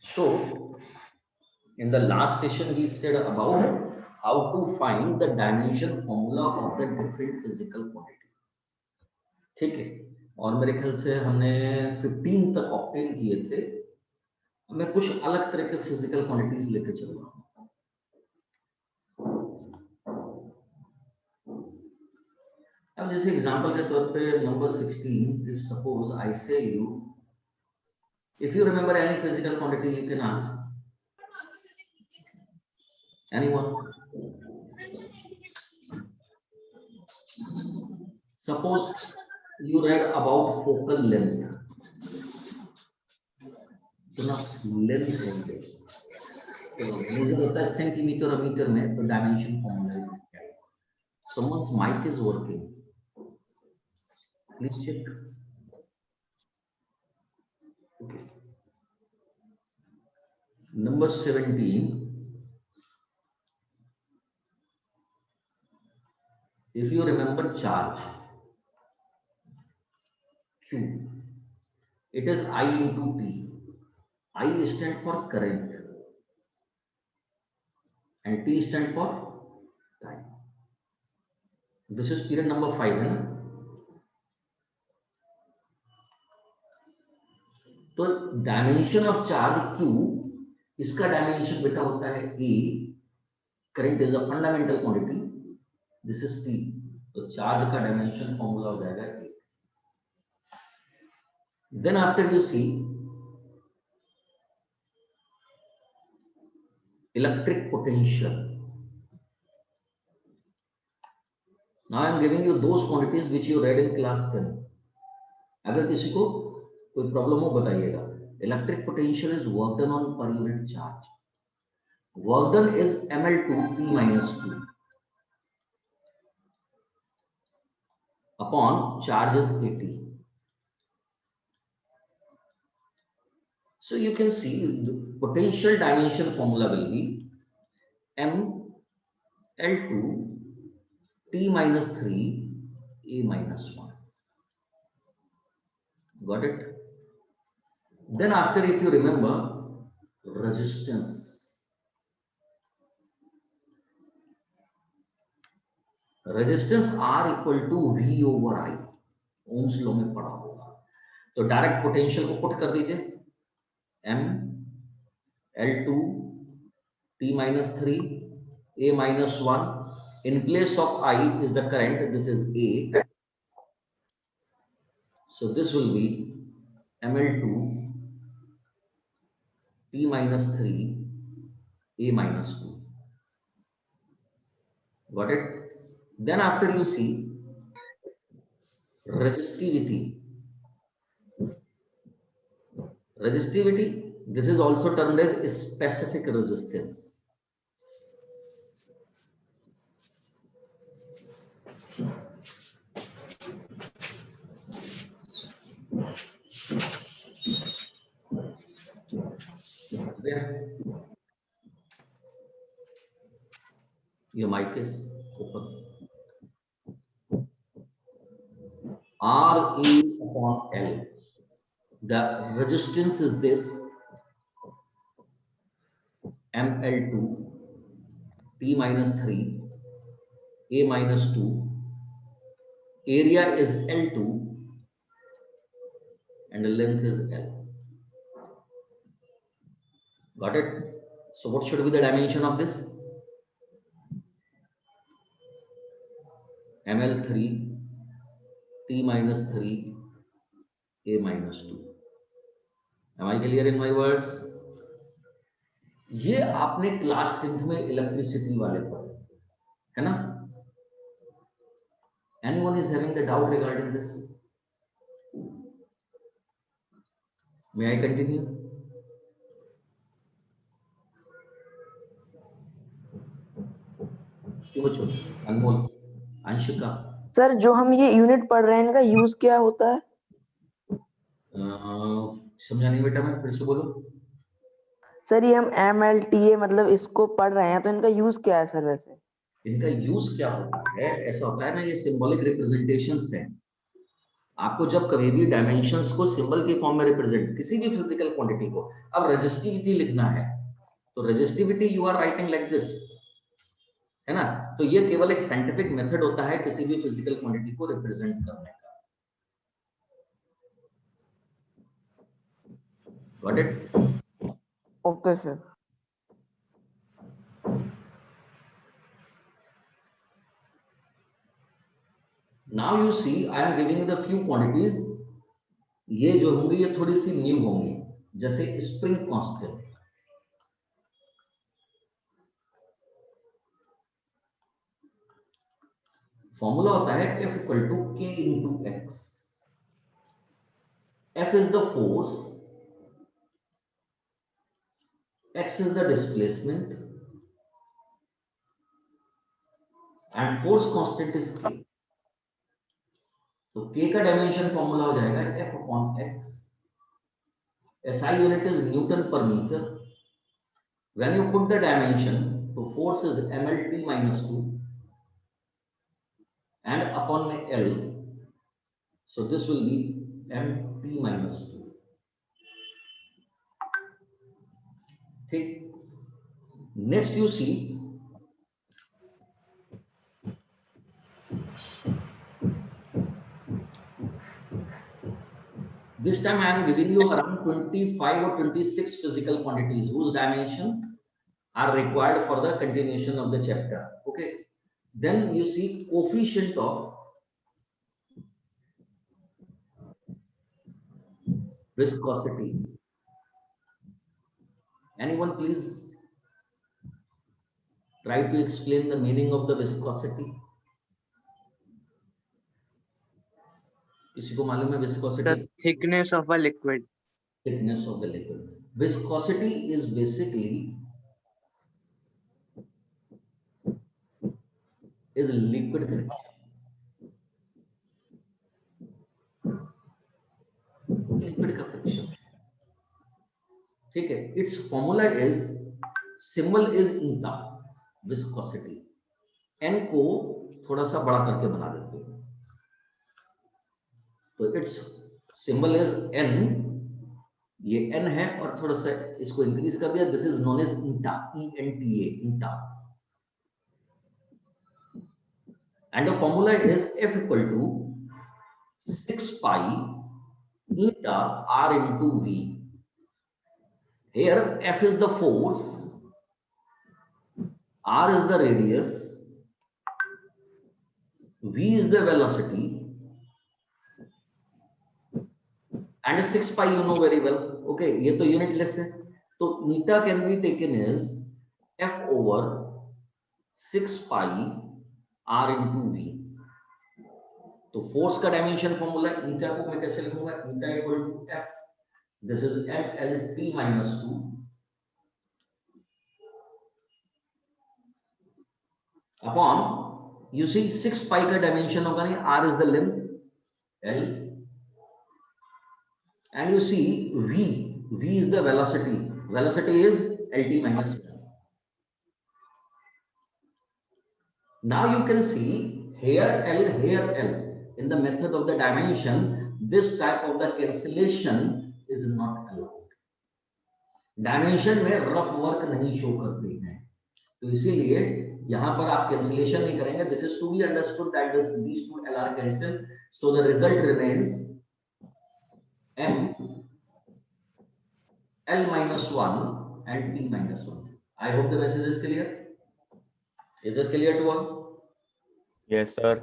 So in the last session we said about how to find the dimension formula of the different physical quantity. ठीक है, और मेरे ख्याल से हमने 15 तक ऑप्टेन किए थे। मैं कुछ अलग तरह के फिजिकल क्वांटिटीज लेके चल रहा हूँ। अब जैसे एग्जांपल के तौर पे नंबर 16, इफ सपोज आई से you, if you remember any physical quantity you can ask anyone. Suppose you read about focal length, तो ना लेंथ है, तो मेजर होता है सेंटीमीटर और मीटर में, तो डायमेंशन फॉर्मूला है। Someone's mic is working, please check. Okay, number 17, if you remember charge Q, it is I into T. I stand for current and T stand for time. This is period number 5 है ना। तो dimension of charge Q, इसका dimension बेटा होता है A, current is a fundamental quantity, this is T, तो charge का dimension formula हो जाएगा A। Then after you see electric potential. Now I am giving you those quantities which you read in class 10। अगर किसी को कोई problem हो बताइएगा। Electric potential is work done on per unit charge. Work done is ml2 p minus 2 upon charge is 80. So you can see the potential dimension formula will be ml2 t minus 3 a minus 1. Got it? Then after, if you remember, resistance. Resistance R equal to V over I, Ohm's law में पढ़ा होगा। तो direct potential को put कर दीजिए, m L2 t minus 3 a minus 1. In place of I is the current, this is A. So this will be ml2 t minus 3 a minus 2. Got it? Then after you see resistivity. Resistivity, this is also termed as specific resistance. There, your mic is open. R E upon L. The resistance is this ml2 t minus 3 a minus 2. Area is L2 and the length is L. Got it? So what should be the dimension of this? ml3 t minus 3 a minus 2. Am I clear in my words? ये आपने class 10th में electricity वाले पढ़े है ना? Anyone is having the doubt regarding this? May I continue? Anmol, Anshika, sir जो हम ये यूनिट पढ़ रहे हैं इनका यूज क्या होता है? समझा नहीं बेटा, मैं फिर से बोलो। सर ये हम MLTA मतलब इसको पढ़ रहे हैं तो इनका यूज क्या है सर? वैसे इनका यूज क्या होता है? ऐसा होता है ना, ये सिंबॉलिक रिप्रेजेंटेशंस हैं। आपको जब कभी भी डायमेंशंस को सिंबल के फॉर्म में रिप्रेजेंट किसी भी फिजिकल क्वांटिटी को, अब रेजिस्टिविटी लिखना है तो resistivity you are writing like this, है ना। तो ये केवल एक साइंटिफिक मेथड होता है किसी भी फिजिकल क्वांटिटी को रिप्रेजेंट करने का। Got it? Okay sir. Now you see I am giving the few quantities. ये जो होंगी ये थोड़ी सी न्यू होंगी, जैसे स्प्रिंग कांस्टेंट। फॉर्मूला होता है F equal to K into x. F is the force, x is the displacement, and force constant is K. तो K का डायमेंशन फॉर्मूला हो जाएगा F upon x। SI unit is Newton per meter. When you put the dimension, so force is mLT minus 2 and upon L, so this will be mt minus 2. ठीक, next you see this time I am giving you around 25 or 26 physical quantities whose dimension are required for the continuation of the chapter. Okay, then you see coefficient of viscosity. Anyone please try to explain the meaning of the viscosity. किसी को मालूम है viscosity? The thickness of a liquid. Thickness of the liquid. Viscosity is basically is liquid friction. Liquid का friction. ठीक है. Its formula is symbol is eta. Viscosity. N को थोड़ा सा बड़ा करके बना देते हैं. तो its symbol is N. ये n है और थोड़ा सा इसको इंक्रीज कर दिया. This is known as eta, ENTA, eta. And the formula is F equal to 6 pi eta R into V. Here F is the force, R is the radius, V is the velocity, and 6 pi you know very well. Okay, ये तो unitless है. तो eta can be taken as F over 6 pi R into V. तो force का dimension formula eta को मैं कैसे लिखूंगा? Eta equal to F, this is mLT minus 2 upon, you see 6 pi का डायमेंशन होगा नहीं, R is the length, L, and you see V is the velocity. Velocity is LT minus 1. Now you can see here L, here L. In the method of the dimension, this type of the cancellation is not allowed. Dimension में rough work नहीं show करते हैं, तो इसीलिए यहाँ पर आप cancellation नहीं करेंगे. This is to be understood that these two L are cancelled, so the result remains M L minus 1 and T minus 1. I hope the message is clear. Is this clear to all? Yes, sir.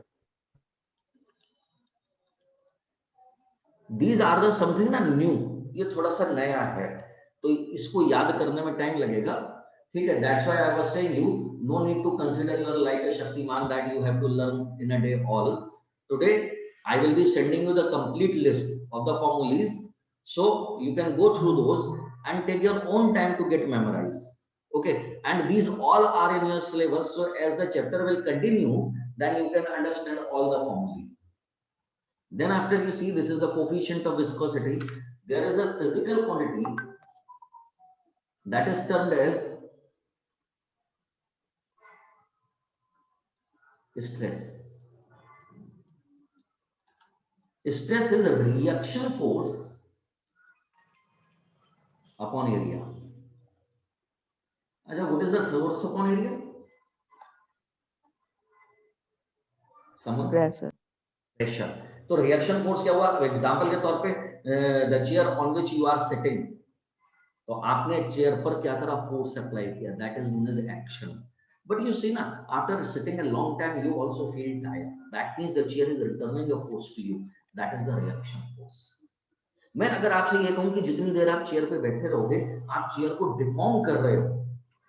These are the something ना new. ये थोड़ा सा नया है, तो इसको याद करने में टाइम लगेगा. ठीक है. That's why I was saying you no need to consider your life a Shaktiman that you have to learn in a day all. Today I will be sending you the complete list of the formulas, so you can go through those and take your own time to get memorized. Okay, and these all are in your syllabus, so as the chapter will continue, then you can understand all the formulas. Then after you see this is the coefficient of viscosity, there is a physical quantity that is termed as stress. Stress is a reaction force upon area. अच्छा, what is the force upon area? Someone? Pressure. Pressure. तो reaction force क्या हुआ? Example के तौर पे the chair on which you are sitting, तो आपने chair पर क्या करा? फोर्स अप्लाई किया, that is known as action. But you see ना, after sitting a long time you also feel tired, that means the chair is returning a force to you, that is the reaction force. मैं अगर आपसे ये कहूं कि जितनी देर आप chair पे बैठे रहोगे आप चेयर को डिफॉर्म कर रहे हो,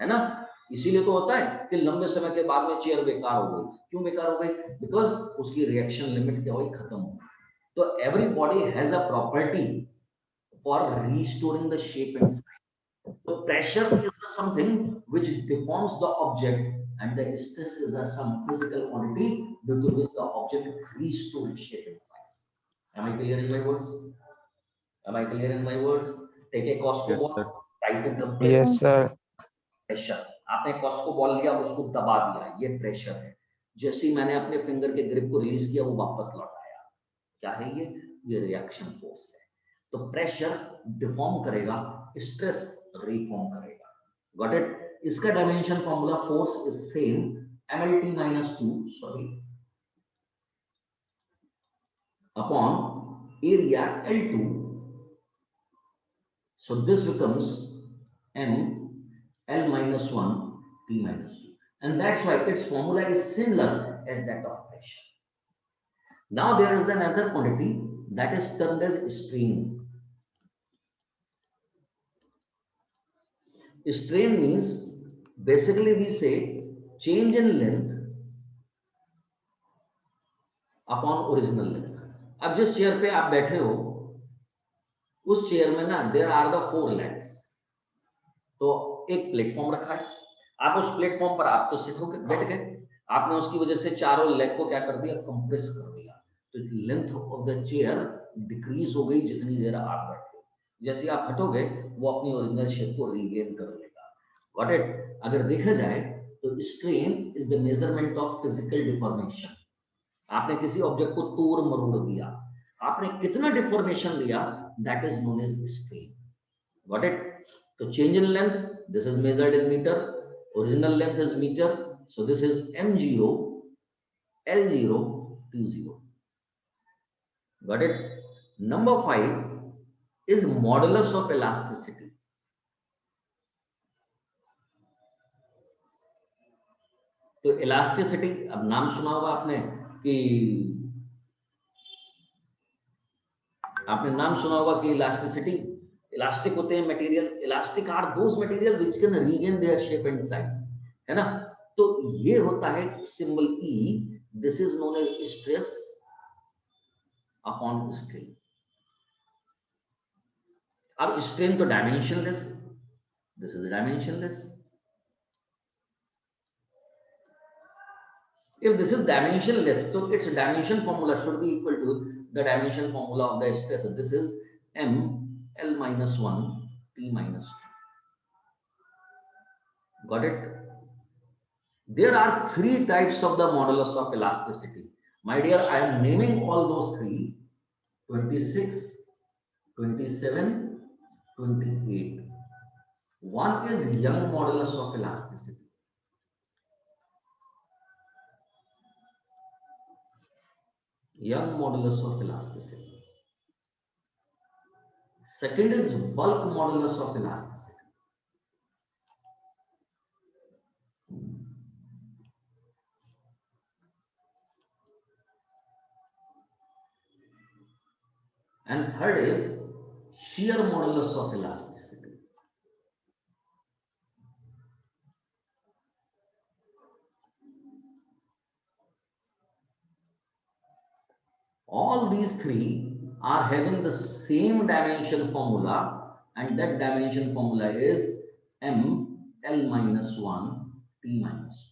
है ना? इसीलिए तो होता है कि लंबे समय के बाद में चेयर बेकार हो गई। क्यों बेकार हो गई? बिकॉज उसकी रिएक्शन लिमिट क्या हुई? खत्म हो गई। तो every body has a property for restoring the shape and size. तो pressure is the something which deforms the object, and the stress is the some physical quantity due to which the object restores shape and size. Am I clear in my words? Am I clear in my words? Take a Costco Yes, ball, sir. try to compress Yes, sir. Pressure. आपने Costco ball लिया, उसको दबा दिया, ये pressure है। जैसे ही मैंने अपने फिंगर के ग्रिप को रिलीज किया, वो वापस लौट आया। क्या है ये रिएक्शन फोर्स है। तो प्रेशर डिफॉर्म करेगा, स्ट्रेस रिफॉर्म करेगा। Got it? इसका dimension formula force is same, mlt minus 2 sorry upon area L2, so this becomes m L minus 1 T minus 2, and that's why its formula is similar as that of pressure. Now there is another quantity that is termed as strain. Strain means basically we say change in length upon original length. अब जिस chair पे आप बैठे हो उस chair में ना there are the 4 legs, तो एक प्लेटफॉर्म रखा है, आप उस प्लेटफॉर्म पर आप तो सिट होकर बैठ गए, आपने उसकी वजह से चारों लेग को क्या कर दिया? कंप्रेस कर दिया। तो length of the chair decrease हो गई जितनी देर आप बैठे। जैसे आप हटोगे वो अपनी ओरिजिनल शेप को रीगेन कर लेगा। Got it? अगर देखा जाए तो strain is the measurement of physical deformation. आपने किसी ऑब्जेक्ट को तोड़ मरोड़ दिया, आपने कितना डिफॉर्मेशन लिया, that is known as strain. Got it? तो change in length, this is measured in meter, original length is meter, so this is m0 L0 T0. Got it? Number 5 is modulus of elasticity. तो elasticity, अब नाम सुना होगा आपने कि नाम सुना होगा कि इलास्टिसिटी, इलास्टिक होते हैं material, elastic are those material which can regain their shape and size, है ना? तो ये होता है symbol E, this is known as stress upon strain. अब स्ट्रेन तो dimensionless, this is dimensionless. If this is dimensionless, so its dimension formula should be equal to the dimension formula of the stress. This is m L minus 1 T minus 2. Got it? There are 3 types of the modulus of elasticity. My dear, I am naming all those 3: 26, 27, 28. One is Young modulus of elasticity. Young modulus of elasticity. Second is bulk modulus of elasticity. And third is shear modulus of elasticity. All these 3 are having the same dimension formula, and that dimension formula is m L minus 1 T minus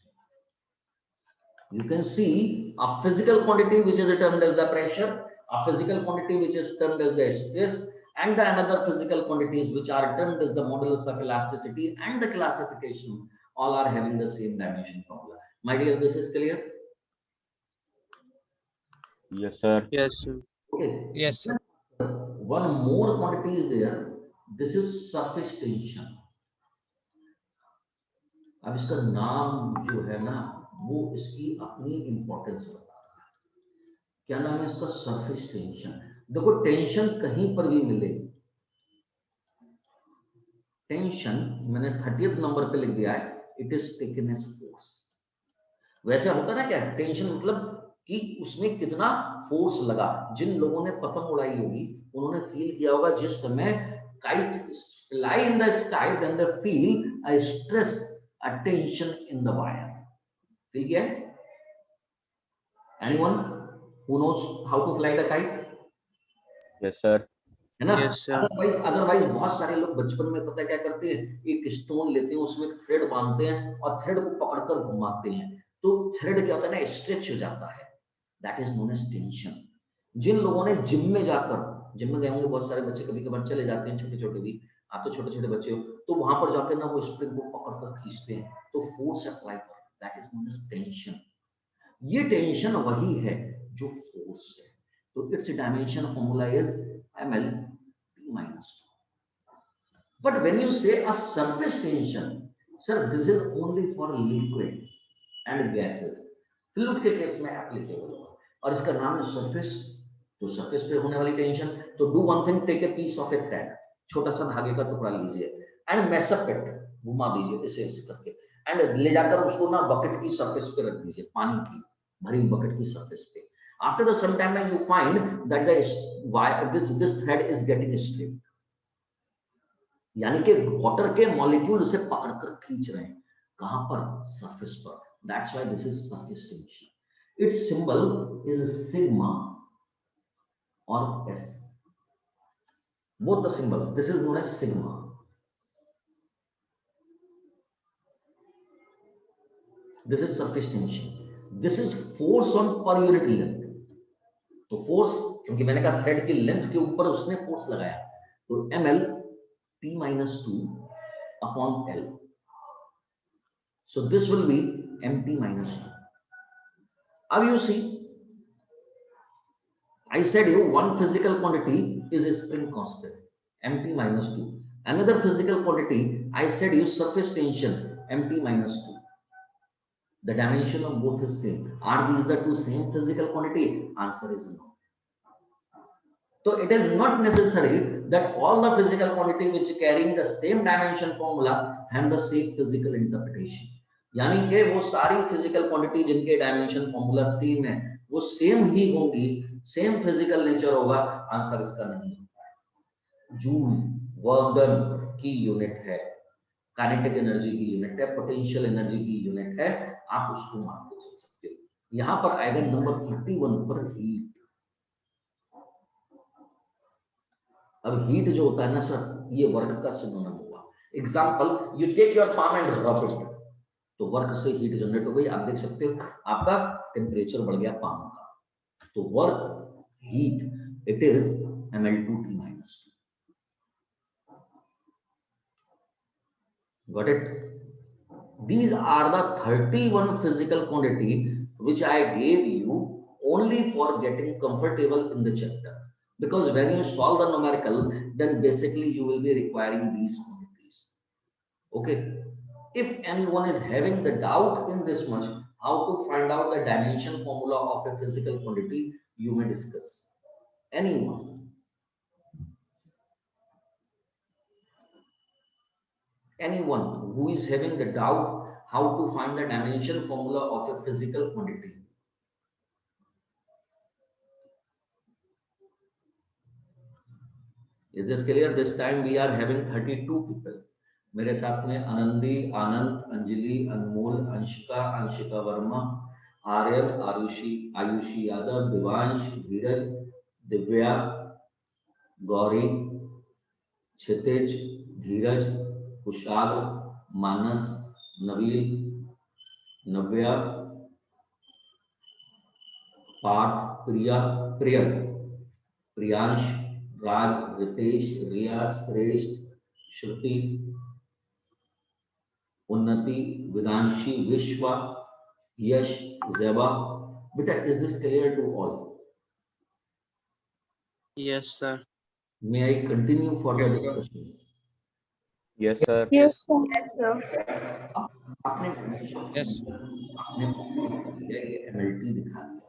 2. You can see a physical quantity which is termed as the pressure, a physical quantity which is termed as the stress, and the another physical quantities which are termed as the modulus of elasticity and the classification, all are having the same dimension formula. My dear, this is clear? Yes, sir. Yes, sir. Okay. Yes, sir. One more quantity is there. This is surface tension. अब इसका नाम जो है ना वो इसकी अपनी importance बता रहा है। क्या नाम है इसका? Surface tension. देखो टेंशन कहीं पर भी मिले, टेंशन मैंने 30th नंबर पे लिख दिया है, it is taken as force. वैसे होता ना क्या टेंशन मतलब कि उसमें कितना फोर्स लगा। जिन लोगों ने पतंग उड़ाई होगी उन्होंने फील किया होगा जिस समय kite fly in the sky then they feel a stress a tension in the wire. ठीक है? Anyone who knows how to fly the kite? Yes, sir. है ना? Yes, sir. अदरवाइज बहुत सारे लोग बचपन में पता है क्या करते हैं, एक स्टोन लेते हैं उसमें थ्रेड बांधते हैं और थ्रेड को पकड़कर घुमाते हैं, तो थ्रेड क्या होता है ना स्ट्रेच हो जाता है, that is known as tension. जिन लोगों ने जिम में जाकर, जिम में गए होंगे बहुत सारे बच्चे, कभी कभार चले जाते हैं छोटे छोटे भी, आप तो छोटे छोटे बच्चे हो, तो वहां पर जाकर ना वो स्प्रिंग को पकड़कर खींचते हैं तो फोर्स अप्लाई करते हैं, that is known as tension. ये टेंशन वही है जो फोर्स है। तो its dimension formula is ml p minus 2. But when you say a surface tension, sir, this is only for liquid and gases. Fluid के case में applicable होगा और इसका नाम है सरफेस। तो सरफेस पे होने वाली टेंशन, तो do one thing, take a piece of a thread, छोटा सा धागे का टुकड़ा लीजिए एंड मैश अप इट, घुमा दीजिए इसे करके, एंड ले जाकर उसको ना बकेट की सरफेस पे रख दीजिए, पानी की भरी बकेट की सरफेस पे। After the some time you find that this thread is getting straight, यानी कि वाटर के मॉलिक्यूल उसे पकड़कर खींच रहे हैं, कहां पर? सरफेस पर। That's why this is surface tension. Its symbol is sigma or S. Both the symbols. This is known as sigma. This is surface tension. This is force on per unit length. तो force, क्योंकि मैंने कहा thread की length के ऊपर उसने force लगाया, तो ml p minus 2 upon l. So this will be mp minus 2. Now you see, I said you one physical quantity is a spring constant, mp minus 2. Another physical quantity, I said you surface tension, mp minus 2. The dimension of both is same. Are these the two same physical quantity? Answer is no. So it is not necessary that all the physical quantity which carrying the same dimension formula have the same physical interpretation. यानी कि वो सारी physical quantity जिनके dimension formula same है वो same ही होंगी, same physical nature होगा। Answer इसका नहीं होता है। जूल वर्क डन की यूनिट है, काइनेटिक एनर्जी की यूनिट है, पोटेंशियल एनर्जी की यूनिट है, आप उसको मान के चल सकते हो। यहां पर आएगा नंबर 31 पर हीट। अब हीट जो होता है ना सर, ये वर्क का सिनोनिम हुआ। Example, you take your palm and rub it, तो वर्क से हीट जनरेट हो गई। आप देख सकते हो आपका टेम्परेचर बढ़ गया पाम का, तो work heat it is ml2t minus 2. Got it? These are the 31 physical quantity which I gave you only for getting comfortable in the chapter. Because when you solve the numerical, then basically you will be requiring these quantities. Okay. If anyone is having the doubt in this much, how to find out the dimension formula of a physical quantity, you may discuss. Anyone? Anyone who is having the doubt how to find the dimension formula of a physical quantity? Is this clear? This time we are having 32 people. मेरे साथ में आनंदी, आनंद, अंजलि, अनमोल, अंशिका, अंशिका वर्मा, आर्यन, आयुषी, आयुषी यादव, दिवांश, धीरज, दिव्या, गौरी, क्षितिज, धीरज, कुशाग्र, मानस, नवील, नव्या, पार्थ, प्रिया, प्रियल, प्रियांश, राज, रितेश, रिया, श्रेष्ठ, श्रुति, उन्नति, विदांशी, विश्वा, यश, ज़ेबा। बेटा, is this clear to all? Yes, sir. May I continue for the Yes, sir. discussion? Yes, sir. Yes, sir. आपने dimension Yes. आपने ये MLT दिखा दिया,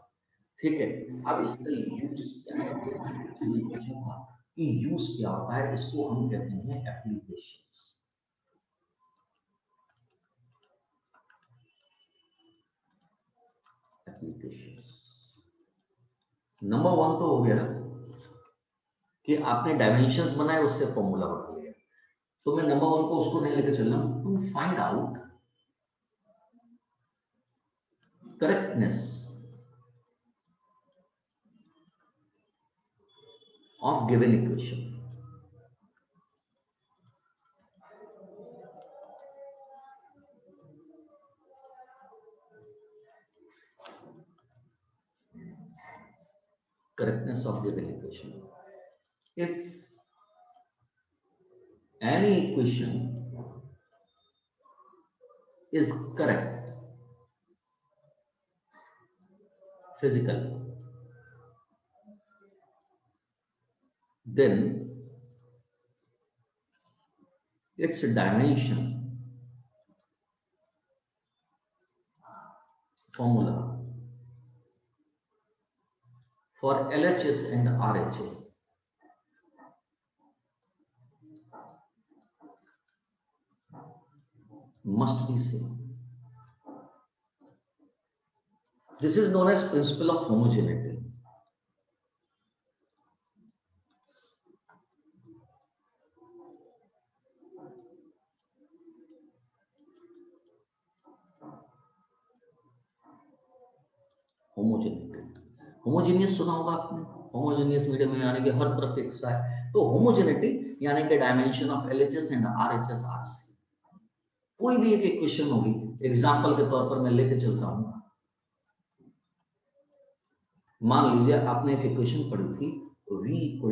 ठीक है। अब इसका यूज क्या है? मैंने पूछा था कि यूज क्या होता है, इसको हम कहते हैं एप्लीकेशंस। एप्लीकेशंस नंबर 1 तो हो गया कि आपने डायमेंशंस बनाए, उससे फॉर्मूला बना लिया। तो मैं नंबर 1 को उसको नहीं लेकर चल रहा हूं, to find out correctness of given equation. Correctness of given equation. If any equation is correct physically, then its dimension formula for LHS and RHS must be same. This is known as principle of homogeneity. Homogeneous सुना होगा आपने, homogeneous medium में यानी कि हर तरफ एक सा है। तो होमोजेनिटी यानी कि dimension of LHS and RHS are same. कोई भी एक इक्वेशन होगी, एग्जांपल के तौर पर मैं लेके चलता हूं। मान लीजिए आपने एक इक्वेशन पढ़ी थी v = u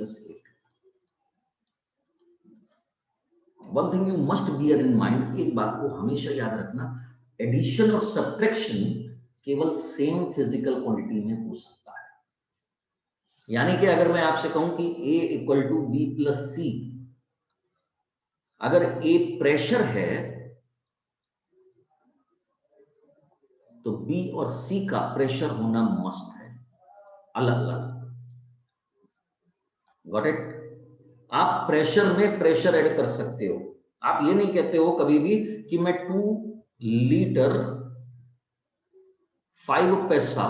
+ 8। One thing you must bear in mind, एक बात को हमेशा याद रखना, एडिशन और सब्ट्रैक्शन केवल सेम फिजिकल क्वांटिटी में हो सकता है। यानी कि अगर मैं आपसे कहूं कि A = B + C, अगर A प्रेशर है तो B और C का प्रेशर होना मस्ट है, अलग अलग। Got it? आप प्रेशर में प्रेशर ऐड कर सकते हो। आप ये नहीं कहते हो कभी भी कि मैं 2 लीटर 5 पैसा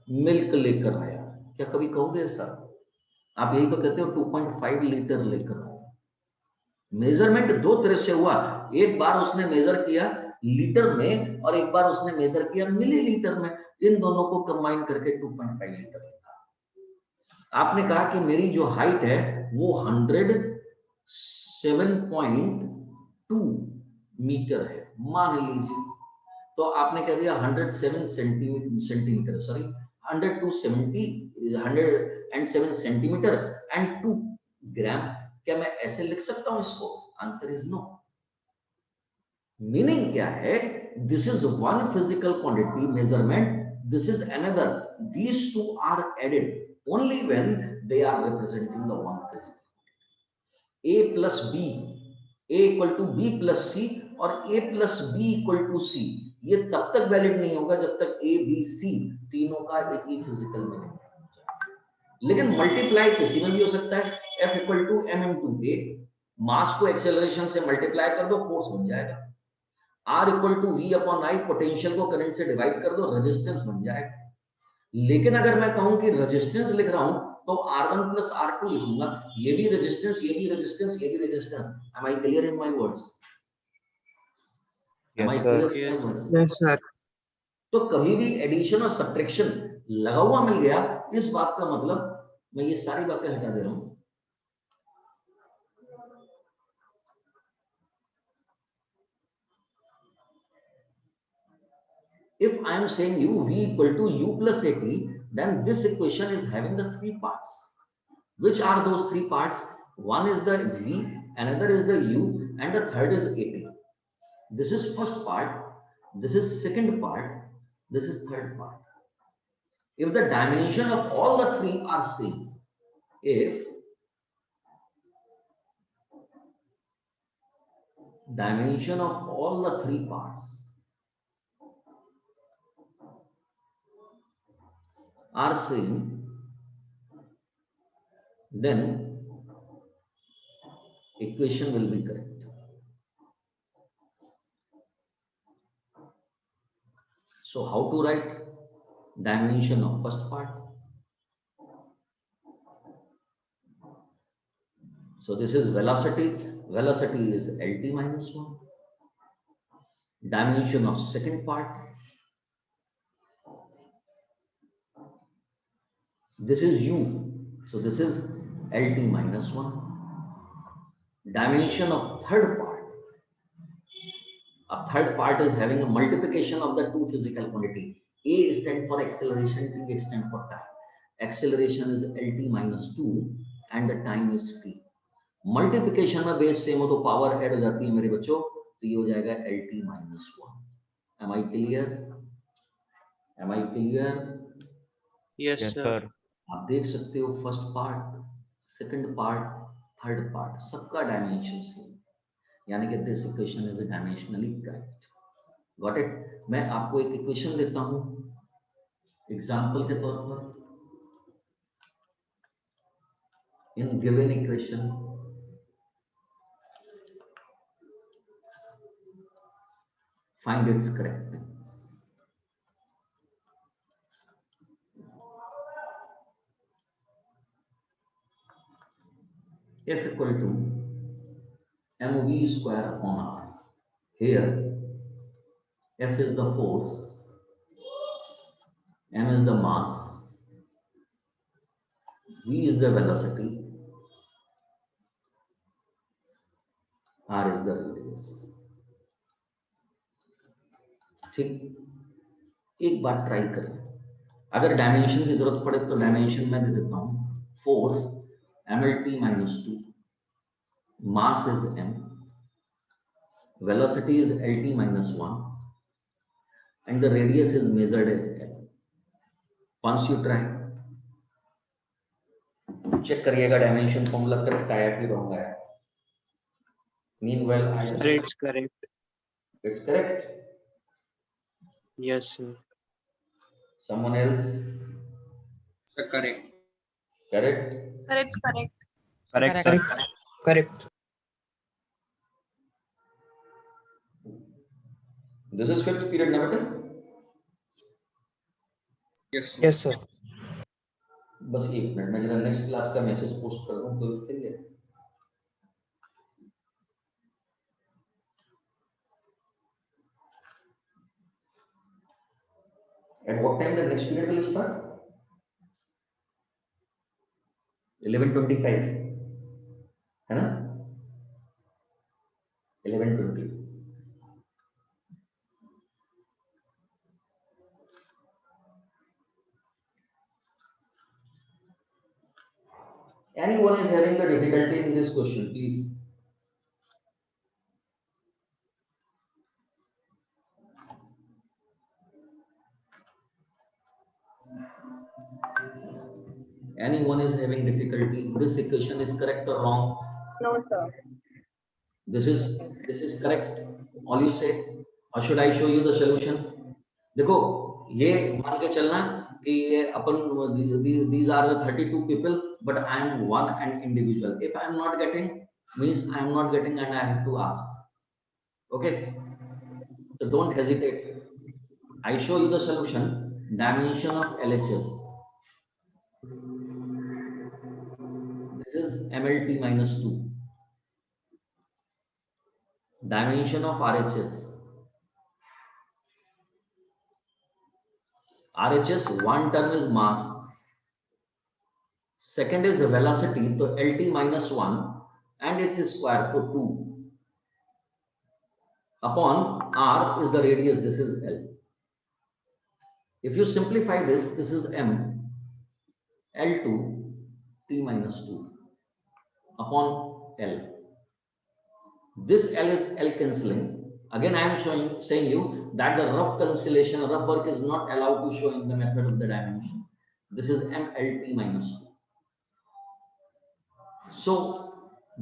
मिल्क लेकर आया, क्या कभी कहोगे ऐसा? आप यही तो कहते हो 2.5 लीटर लेकर आया। मेजरमेंट दो तरह से हुआ, एक बार उसने मेजर किया लीटर में और एक बार उसने मेजर किया मिलीलीटर में। इन दोनों को कंबाइन करके 2.5 लीटर लिखा। आपने कहा कि मेरी जो हाइट है वो 107.2 मीटर है, मान लीजिए। तो आपने कह दिया 107 सेंटीमीटर, सॉरी 107 सेंटीमीटर एंड 2 ग्राम। क्या मैं ऐसे लिख सकता हूं इसको? Answer is no. मीनिंग क्या है? This is one physical quantity measurement, this is another, these two are added only when they are representing the one physical quantity. A plus B, A = B + C और A + B = C, ये तब तक valid नहीं होगा जब तक A, B, C तीनों का एक ही फिजिकल में नहीं हो जाए। लेकिन मल्टीप्लाई किसी में भी हो सकता है। F = m × A, मास को एक्सेलरेशन से मल्टीप्लाई कर दो, फोर्स बन जाएगा। R = V/I, पोटेंशियल को करंट से डिवाइड कर दो, रेजिस्टेंस बन जाएगा। लेकिन अगर मैं कहूं कि रेजिस्टेंस लिख रहा हूं तो R1 + R2 लिखूंगा, ये भी रेजिस्टेंस, ये भी रेजिस्टेंस, ये भी resistance. Am I clear in my words? Am I Yes, clear sir. in my words? Yes, sir. तो कभी भी एडिशन और सब्ट्रैक्शन लगा हुआ मिल गया, इस बात का मतलब, मैं ये सारी बातें हटा दे रहा हूं। If I am saying you v = u + 80, then this equation is having the 3 parts. Which are those 3 parts? One is the v, another is the u, and the third is 80. This is first part, this is second part, this is third part. If the dimension of all the 3 are same, if dimension of all the three parts are same, then equation will be correct. So how to write dimension of first part? So this is velocity. Velocity is LT minus 1. Dimension of second part. This is U. So this is LT minus 1. Dimension of third part. A third part is having a multiplication of the two physical quantity. A stands for acceleration, T stands for time. Acceleration is LT minus 2 and the time is T. Multiplication में base same हो तो power add हो जाती है मेरे बच्चों, तो ये हो जाएगा LT minus 1. Am I clear? Am I clear? Yes, Yes, sir. sir. आप देख सकते हो first part, second part, third part सबका डायमेंशन सेम, यानी कि this equation is dimensionally correct. Got it? मैं आपको एक इक्वेशन देता हूं एग्जांपल के तौर पर. In given equation find its correctness. F equal to mv square upon r. Here F is the force, m is the mass, v is the velocity, r is the radius. ठीक, एक बात try करें. अगर dimension की जरूरत पड़े तो dimension मैं दे देता हूं. Force mlt minus 2, mass is m, velocity is lt minus 1, and the radius is measured as l. Once you try, check करिएगा डायमेंशन फॉर्मूला करेक्ट आया कि रॉन्ग आया. Meanwhile, Sir, it's correct. it's correct. Yes, sir. Someone else? Sir, correct. Correct. Sir, it's correct. Correct, sir. Correct. This is fifth period ना बेटा? Yes. Yes, sir. बस एक minute, मैं जरा next class का मैसेज पोस्ट कर दूं तो के लिए. At what time the next period will start? 11:25 है ना? 11:20. Anyone is having the difficulty in this question, please? Anyone is having difficulty? This equation is correct or wrong? No, sir. This is correct. All you say, or should I show you the solution? देखो, ये मान के चलना कि ये अपन these are the 32 people, but I am one an individual. If I am not getting, means I am not getting, and I have to ask. Okay, so don't hesitate. I show you the solution. Dimension of LHS. This is MLT minus 2. Dimension of RHS. RHS, one term is mass, second is velocity, so LT minus 1 and its square, so 2 upon R is the radius, this is L. If you simplify this is M, L2 T minus 2 upon L. This L is L cancelling. Again, I am saying you that the rough cancellation, rough work is not allowed to show in the method of the dimension. This is MLT minus 2. So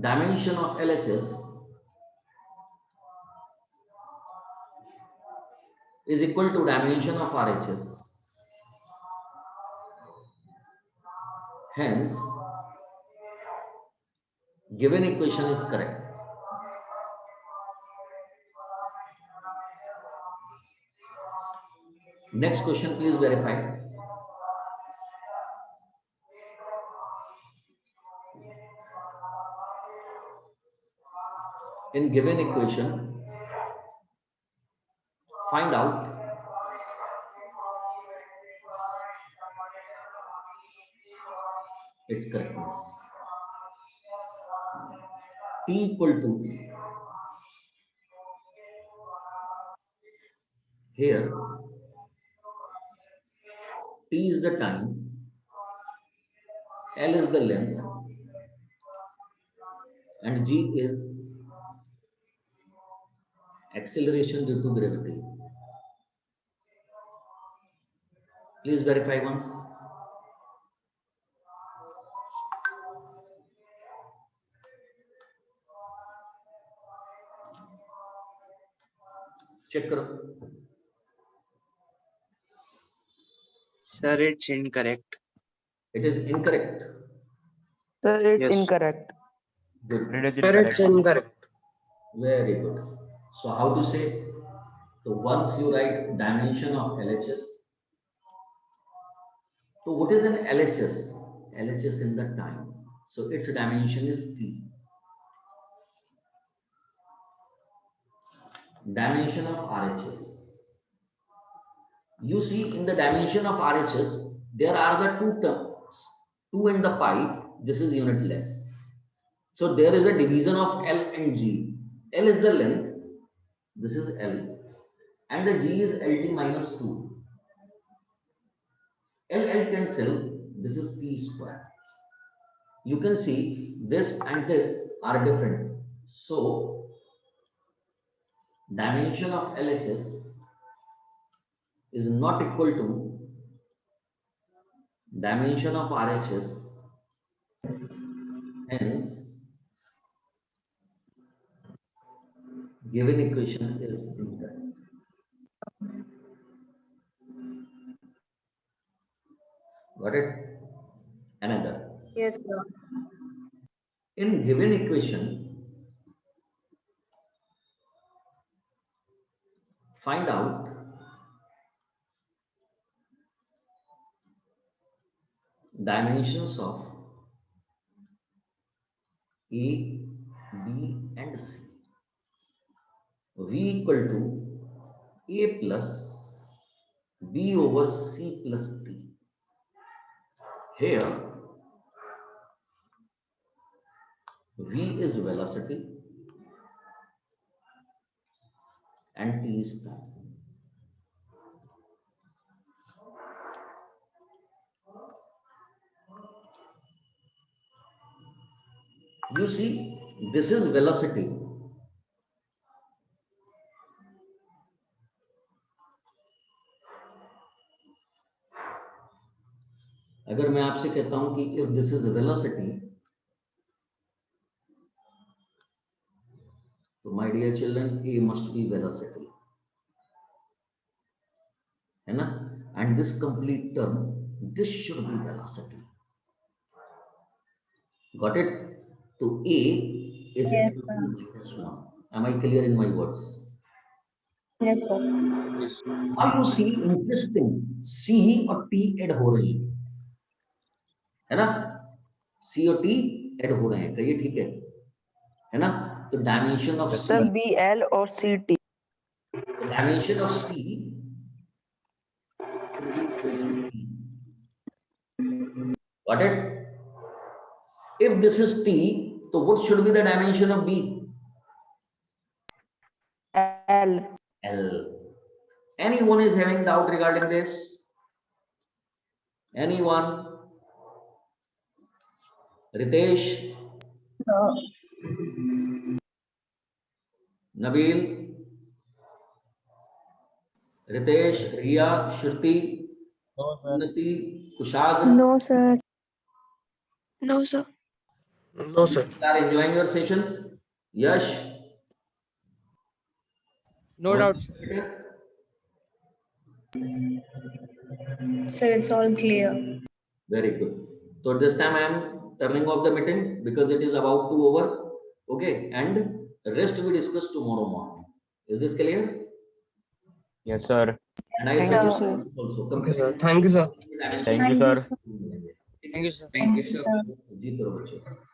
dimension of LHS is equal to dimension of RHS. Hence, given equation is correct. Next question, please verify. In given equation, find out its correctness. T equal to, here T is the time, L is the length, and G is acceleration due to gravity. Please verify once. Check करो. Sir, it's incorrect. It is incorrect. Sir, it's Yes. incorrect. Good. It is Sir, it's incorrect. incorrect. Very good. So how to say? So once you write dimension of LHS. So what is an LHS? LHS in the time. So its dimension is T. Dimension of RHS. You see, in the dimension of RHS, there are the two terms. 2 and the pi, this is unitless. So there is a division of L and G. L is the length, this is L, and the G is LT minus 2. L cancel, this is T square. You can see this and this are different. So dimension of LHS is not equal to dimension of RHS. Hence, given equation is incorrect. Got it? Another. Yes, sir. In given equation, find out dimensions of A, B and C. V equal to A plus B over C plus T. Here, V is velocity and T is time. You see, this is velocity. अगर मैं आपसे कहता हूं कि if this is velocity, तो my dear children, A must be velocity, है ना? And this complete term, this should be velocity. Got it? So A is Yes, LT sir. minus 1. Am I clear in my words? Yes, sir. Yes. Now you see, interesting, C और T add हो रही है ना? C और T add हो रहे हैं, कहिए ठीक है ना? तो dimension of Sir, C, BL or CT. Dimension of C got it? If this is T, so what should be the dimension of B? L. L. Anyone is having doubt regarding this? Anyone? Ritesh? Nabil? Ritesh, Riya, Shruti, No, sir. Unnati, Kushagra? No, sir. No, sir. No, sir. Are enjoying your session? Yash? No doubt. Sir, it's all clear. Very good. So this time I am turning off the meeting because it is about to over. Okay, and rest we discuss tomorrow morning. Is this clear? Yes, sir. And I Thank said you, sir. also Okay, sir. Thank you, sir. Thank you, sir. Thank you, sir. Thank you, sir. जीत रहो बच्चों